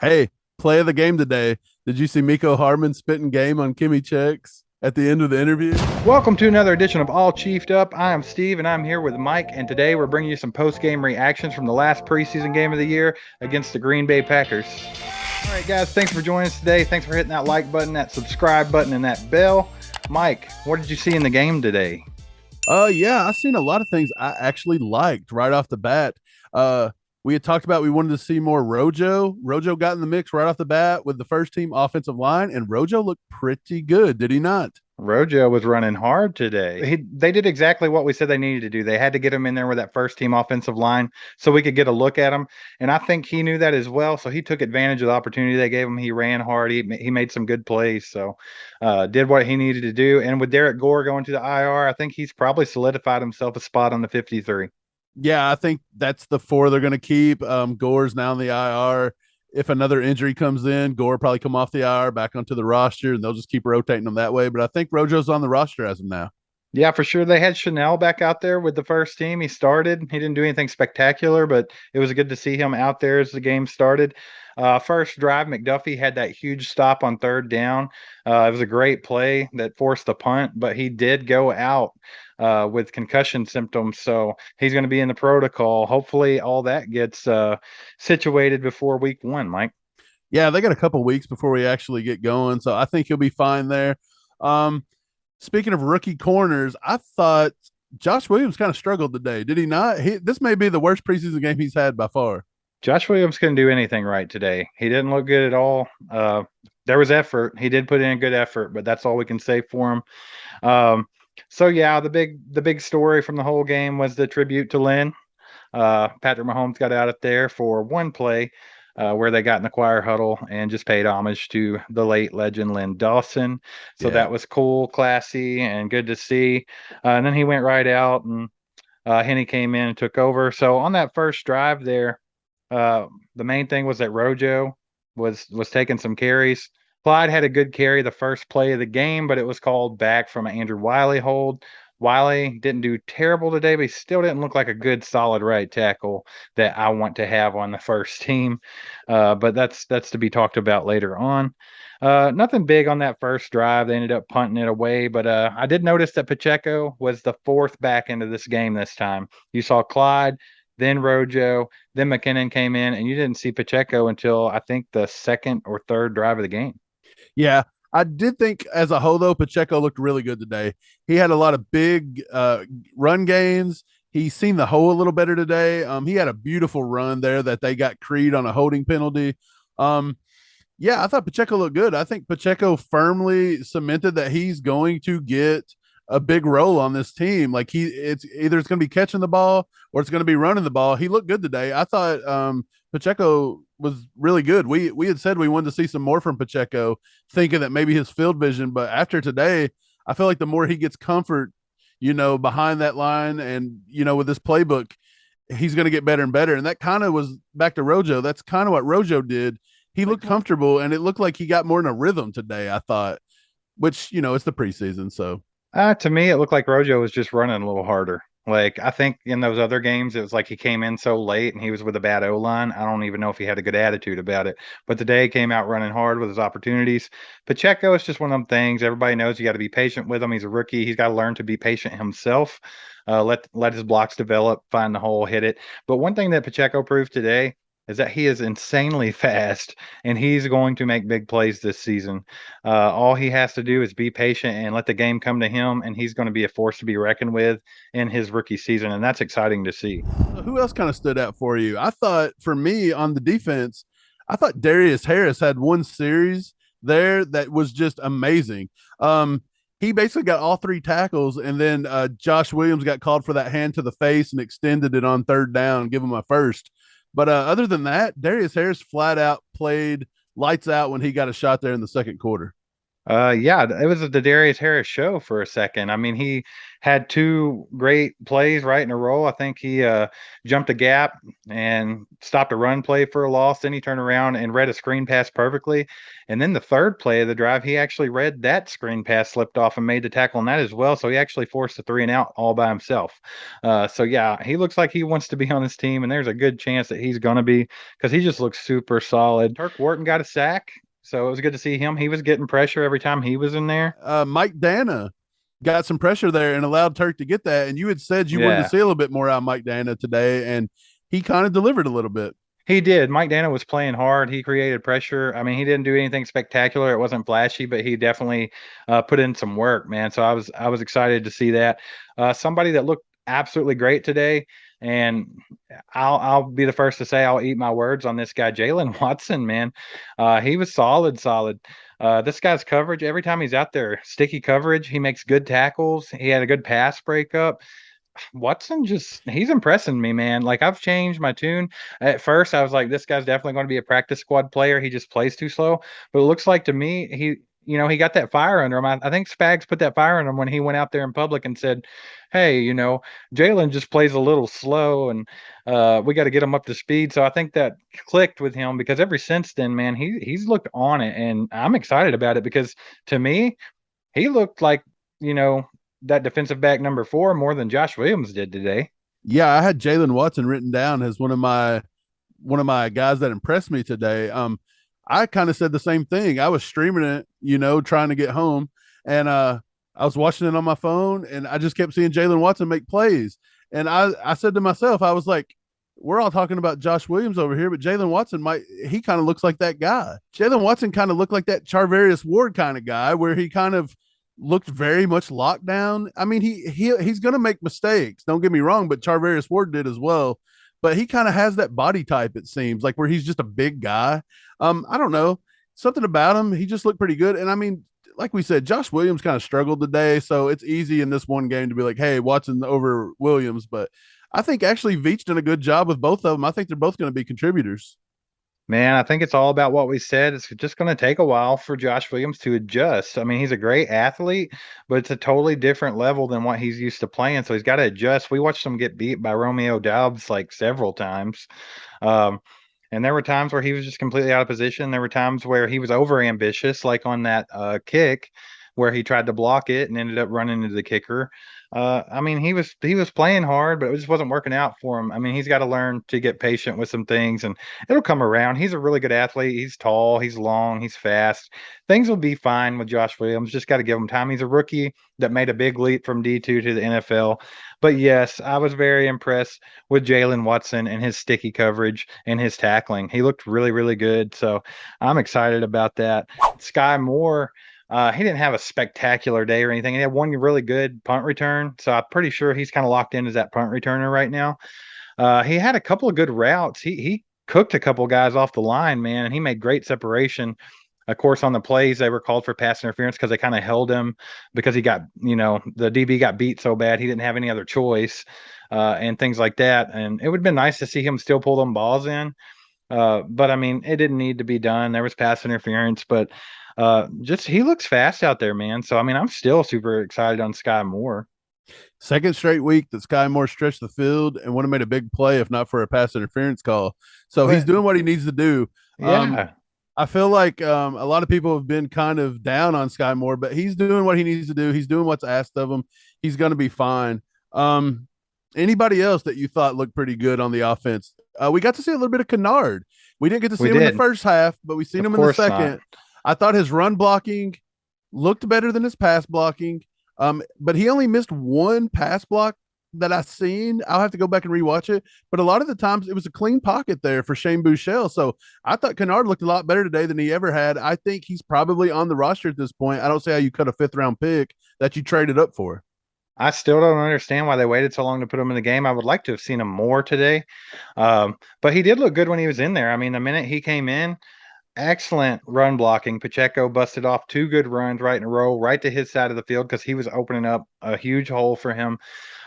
Hey, play of the game today. Did you see Miko Harmon spitting game on Kimmy Checks at the end of the interview? Welcome to another edition of All Chiefed Up. I am Steve and I'm here with Mike, and today we're bringing you some post-game reactions from the last preseason game of the year against the Green Bay Packers. All right, guys, thanks for joining us today. Thanks for hitting that like button, that subscribe button, and that bell. Mike, what did you see in the game today? Yeah, I've seen a lot of things I actually liked right off the bat. Uh, we had talked about we wanted to see more Rojo. Rojo got in the mix right off the bat with the first team offensive line, and Rojo looked pretty good, did he not? Rojo was running hard today. They did exactly what we said they needed to do. They had to get him in there with that first team offensive line so we could get a look at him. And I think he knew that as well. So he took advantage of the opportunity they gave him. He ran hard. He made some good plays. So did what he needed to do. And with Derek Gore going to the IR, I think he's probably solidified himself a spot on the 53. Yeah, I think that's the four they're going to keep. Gore's now in the IR. If another injury comes in, Gore probably come off the IR back onto the roster, and they'll just keep rotating them that way. But I think Rojo's on the roster as of now. Yeah, for sure. They had Chanel back out there with the first team. He started. He didn't do anything spectacular, but it was good to see him out there as the game started. First drive, McDuffie had that huge stop on third down. It was a great play that forced the punt, but he did go out with concussion symptoms, so he's going to be in the protocol. Hopefully, all that gets situated before week one, Mike. Yeah, they got a couple weeks before we actually get going, so I think he'll be fine there. Um, Speaking of rookie corners, I thought Josh Williams kind of struggled today. Did he not? This may be the worst preseason game he's had by far. Josh Williams couldn't do anything right today. He didn't look good at all. There was effort. He did put in a good effort, but that's all we can say for him. So yeah, the big story from the whole game was the tribute to Lynn. Patrick Mahomes got out of there for one play where they got in the choir huddle and just paid homage to the late legend Lynn Dawson. So Yeah. that was cool, classy, and good to see. And then he went right out, and Henny came in and took over. So on that first drive there, uh, the main thing was that Rojo was taking some carries. Clyde had a good carry the first play of the game, but it was called back from an Andrew Wiley hold. Wiley didn't do terrible today, but he still didn't look like a good solid right tackle that I want to have on the first team. But that's to be talked about later on. Nothing big on that first drive. They ended up punting it away, but I did notice that Pacheco was the fourth back into this game this time. You saw Clyde, then Rojo, then McKinnon came in, and you didn't see Pacheco until I think the second or third drive of the game. Yeah. I did think as a whole, though, Pacheco looked really good today. He had a lot of big run gains. He's seen the hole a little better today. He had a beautiful run there that they got Creed on a holding penalty. Um, yeah, I thought Pacheco looked good. I think Pacheco firmly cemented that he's going to get a big role on this team. Like it's either it's going to be catching the ball or it's going to be running the ball. He looked good today. I thought Pacheco was really good. We had said we wanted to see some more from Pacheco, thinking that maybe his field vision, but after today, I feel like the more he gets comfort, behind that line and with this playbook, he's going to get better and better. And that kind of was back to Rojo. That's kind of what Rojo did. He looked comfortable and it looked like he got more in a rhythm today, I thought, which, it's the preseason. So, To me, it looked like Rojo was just running a little harder. Like I think in those other games, it was like he came in so late and he was with a bad O line. I don't even know if he had a good attitude about it. But today he came out running hard with his opportunities. Pacheco is just one of them things. Everybody knows you got to be patient with him. He's a rookie. He's got to learn to be patient himself. Let his blocks develop, find the hole, hit it. But one thing that Pacheco proved today is that he is insanely fast and he's going to make big plays this season. All he has to do is be patient and let the game come to him, and he's going to be a force to be reckoned with in his rookie season, and that's exciting to see. who else kind of stood out for you? I thought for me on the defense, I thought Darius Harris had one series there that was just amazing. He basically got all three tackles, and then Josh Williams got called for that hand to the face and extended it on third down, give him a first. But other than that, Darius Harris flat out played lights out when he got a shot there in the second quarter. Yeah, it was the Darius Harris show for a second. I mean, he had two great plays right in a row. I think he jumped a gap and stopped a run play for a loss. Then he turned around and read a screen pass perfectly. And then the third play of the drive, he actually read that screen pass, slipped off, and made the tackle on that as well. So he actually forced a 3 and out all by himself. So yeah, he looks like he wants to be on this team, and there's a good chance that he's going to be because he just looks super solid. Turk Wharton got a sack. So it was good to see him. He was getting pressure every time he was in there. Mike Dana got some pressure there and allowed Turk to get that. And you had said you wanted to Yeah, see a little bit more out of Mike Dana today, and he kind of delivered a little bit. he did. Mike Dana was playing hard. He created pressure. I mean, he didn't do anything spectacular. It wasn't flashy, but he definitely put in some work, man. So I was excited to see that. Somebody that looked absolutely great today, and I'll be the first to say I'll eat my words on this guy, Jaylen Watson, man. He was solid, solid. This guy's coverage, every time he's out there, sticky coverage, he makes good tackles. He had a good pass breakup. Watson just he's impressing me, man. Like I've changed my tune. At first, I was like, this guy's definitely going to be a practice squad player. He just plays too slow. But it looks like to me, he got that fire under him. I think Spags put that fire under him when he went out there in public and said, "Hey, Jaylen just plays a little slow, and we got to get him up to speed." So I think that clicked with him because ever since then, man, he's looked on it, and I'm excited about it because to me, he looked like you know that defensive back number 4 more than Josh Williams did today. Yeah, I had Jaylen Watson written down as one of my guys that impressed me today. I kind of said the same thing. I was streaming it, trying to get home, and I was watching it on my phone, and I just kept seeing Jaylen Watson make plays. And I said to myself, I was like, we're all talking about Josh Williams over here, but Jaylen Watson he kind of looks like that guy. Jaylen Watson kind of looked like that Charvarius Ward kind of guy where he kind of looked very much locked down. I mean, he's going to make mistakes. Don't get me wrong, but Charvarius Ward did as well. But he kind of has that body type. It seems like where he's just a big guy. I don't know, something about him. He just looked pretty good. And I mean, like we said, Josh Williams kind of struggled today, so it's easy in this one game to be like, "Hey, Watson over Williams." But I think actually Veach did a good job with both of them. I think they're both going to be contributors. Man, I think it's all about what we said. It's just going to take a while for Josh Williams to adjust. I mean, he's a great athlete, but it's a totally different level than what he's used to playing. So he's got to adjust. We watched him get beat by Romeo Doubs like several times. Um, and there were times where he was just completely out of position. There were times where he was over ambitious, like on that kick where he tried to block it and ended up running into the kicker. I mean, he was playing hard, but it just wasn't working out for him. I mean, he's got to learn to get patient with some things, and it'll come around. He's a really good athlete. He's tall, he's long, he's fast. Things will be fine with Josh Williams. Just got to give him time. He's a rookie that made a big leap from D2 to the NFL. But yes, I was very impressed with Jaylen Watson and his sticky coverage and his tackling. He looked really, really good. So I'm excited about that. Sky Moore. He didn't have a spectacular day or anything. He had one really good punt return, so I'm pretty sure he's kind of locked in as that punt returner right now. He had a couple of good routes. He cooked a couple guys off the line, man, and he made great separation. Of course, on the plays they were called for pass interference because they kind of held him because he got, the DB got beat so bad he didn't have any other choice, and things like that. And it would have been nice to see him still pull them balls in. But I mean, it didn't need to be done. There was pass interference, but just he looks fast out there, man. So I mean, I'm still super excited on Sky Moore. Second straight week that Sky Moore stretched the field and would have made a big play if not for a pass interference call. So he's But doing what he needs to do. yeah, I feel like a lot of people have been kind of down on Sky Moore, but he's doing what he needs to do. He's doing what's asked of him. He's going to be fine. Anybody else that you thought looked pretty good on the offense? We got to see a little bit of Kennard. We didn't get to see we him in the did. first half, but we seen Of him in the course not. second. I thought his run blocking looked better than his pass blocking. But he only missed one pass block that I seen. I'll have to go back and rewatch it. But a lot of the times it was a clean pocket there for Shane Bouchel. So I thought Kennard looked a lot better today than he ever had. I think he's probably on the roster at this point. I don't see how you cut a 5th-round pick that you traded up for. I still don't understand why they waited so long to put him in the game. I would like to have seen him more today. But he did look good when he was in there. I mean, the minute he came in, excellent run blocking. Pacheco busted off 2 good runs right in a row, right to his side of the field because he was opening up a huge hole for him.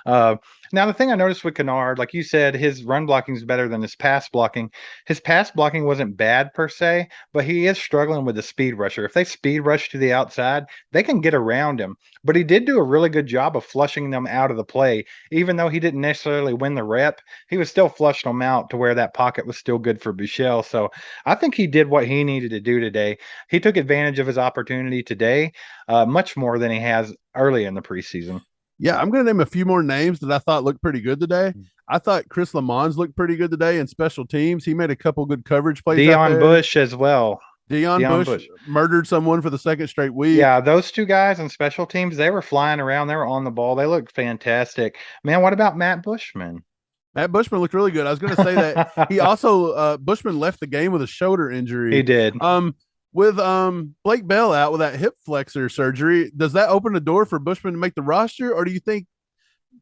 Uh, Now, the thing I noticed with Kennard, like you said, his run blocking is better than his pass blocking. His pass blocking wasn't bad per se, but he is struggling with the speed rusher. If they speed rush to the outside, they can get around him. But he did do a really good job of flushing them out of the play. Even though he didn't necessarily win the rep, he was still flushing them out to where that pocket was still good for Buechele. So I think he did what he needed to do today. He took advantage of his opportunity today, much more than he has early in the preseason. Yeah, I'm going to name a few more names that I thought looked pretty good today. I thought Chris Lamons looked pretty good today in special teams. He made a couple good coverage plays out Dion there. Bush as well. Deion Dion Bush Bush. murdered someone for the second straight week. Yeah, those two guys on special teams, they were flying around. They were on the ball. They looked fantastic. Man, what about Matt Bushman? Matt Bushman looked really good. I was going to say that he also Bushman left the game with a shoulder He injury. did. With Blake Bell out with that hip flexor surgery, does that open the door for Bushman to make the roster, or do you think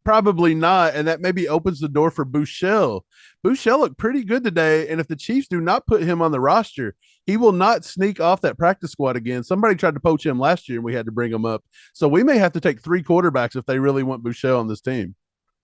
probably not, and that maybe opens the door for Buechele? Buechele looked pretty good today, and if the Chiefs do not put him on the roster, he will not sneak off that practice squad again. Somebody tried to poach him last year, and we had to bring him up. So we may have to take 3 quarterbacks if they really want Buechele on this team.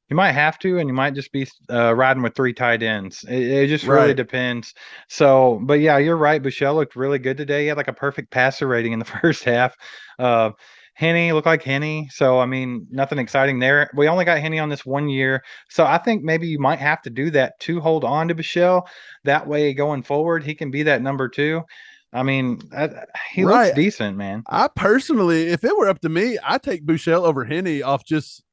You might have to, and you might just be riding with 3 tight ends. It just really Right. depends. So, but yeah, you're right. Buechele looked really good today. He had like a perfect passer rating in the first half. Uh, Henny looked like Henny. So, I mean, nothing exciting there. We only got Henny on this 1 year. So, I think maybe you might have to do that to hold on to Buechele. That way, going forward, he can be that number 2. I mean, he looks Right. decent, man. I personally, if it were up to me, I'd take Buechele over Henny off just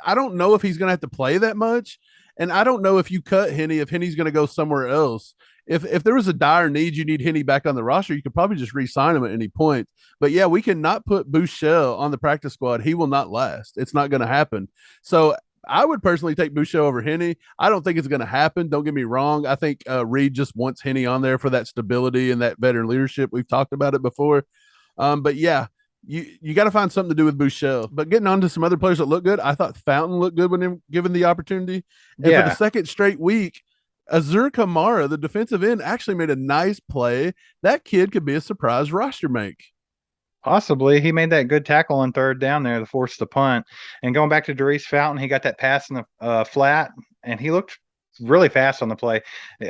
I don't know if he's going to have to play that much. And I don't know if you cut Henny, if Henny's going to go somewhere else. If there was a dire need, you need Henny back on the roster, you could probably just re-sign him at any point. But yeah, we cannot put Buechele on the practice squad. He will not last. It's not going to happen. So I would personally take Buechele over Henny. I don't think it's going to happen. Don't get me wrong. I think Reed just wants Henny on there for that stability and that veteran leadership. We've talked about it before. But yeah, you got to find something to do with Buechele. But getting on to some other players that look good, I thought Fountain looked good when given the opportunity. And for the Yeah. second straight week, Azur Kamara, the defensive end, actually made a nice play. That kid could be a surprise roster make. Possibly. He made that good tackle on third down there to force the punt. And going back to Darius Fountain, he got that pass in the flat, and he looked really fast on the play.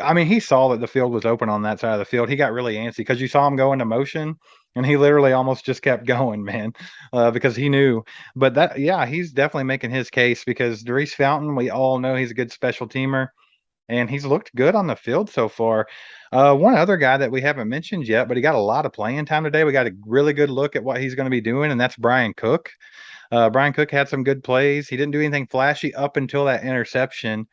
I mean, he saw that the field was open on that side of the field. He got really antsy because you saw him go into motion, and he literally almost just kept going, man, because he knew. But that, yeah, he's definitely making his case because Darius Fountain, we all know he's a good special teamer, and he's looked good on the field so far. One other guy that we haven't mentioned yet, but he got a lot of playing time today. We got a really good look at what he's going to be doing, and that's Brian Cook. Brian Cook had some good plays. He didn't do anything flashy up until that interception,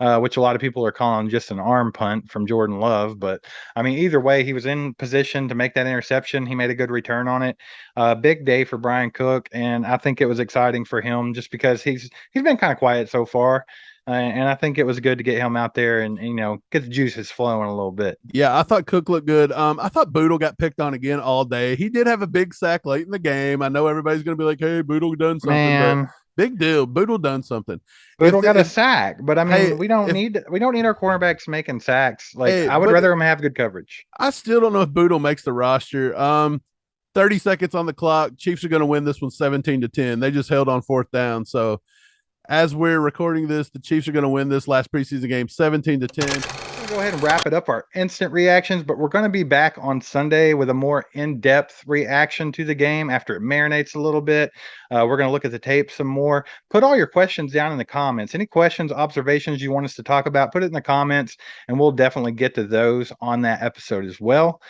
which a lot of people are calling just an arm punt from Jordan Love. But I mean, either way, he was in position to make that interception. He made a good return on it. Big day for Brian Cook, and I think it was exciting for him just because he's been kind of quiet so far. And I think it was good to get him out there and get the juices flowing a little bit. Yeah, I thought Cook looked good. I thought Boodle got picked on again all day. He did have a big sack late in the game. I know everybody's going to be like, "Hey, Boodle done something," but Man, big deal. Boodle done something. Boodle got a sack, but I mean, hey, we don't need our cornerbacks making sacks. Like Hey, I would rather them have good coverage. I still don't know if Boodle makes the roster. 30 seconds on the clock. Chiefs are going to win this one 17-10. They just held on fourth down. So as we're recording this, the Chiefs are going to win this last preseason game 17-10. Go ahead and wrap it up our instant reactions, but we're going to be back on Sunday with a more in-depth reaction to the game after it marinates a little bit. We're going to look at the tape some more. Put all your questions down in the comments. Any questions, observations you want us to talk about, put it in the comments, and we'll definitely get to those on that episode as well.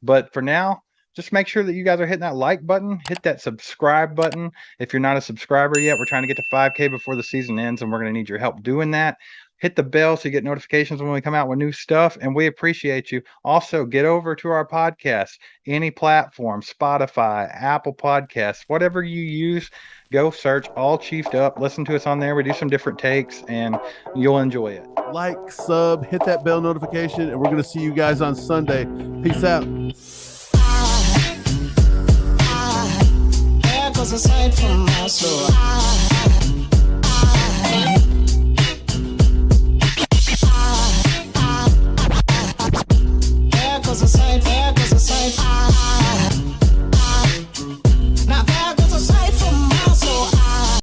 But for now, just make sure that you guys are hitting that like button, hit that subscribe button. If you're not a subscriber yet, we're trying to get to 5K before the season ends, and we're going to need your help doing that. Hit the bell so you get notifications when we come out with new stuff, and we appreciate you. Also, get over to our podcast, any platform, Spotify, Apple Podcasts, whatever you use, go search All Chiefed Up. Listen to us on there. We do some different takes, and you'll enjoy it. Like, sub, hit that bell notification, and we're going to see you guys on Sunday. Peace out. There goes a sight from my soul.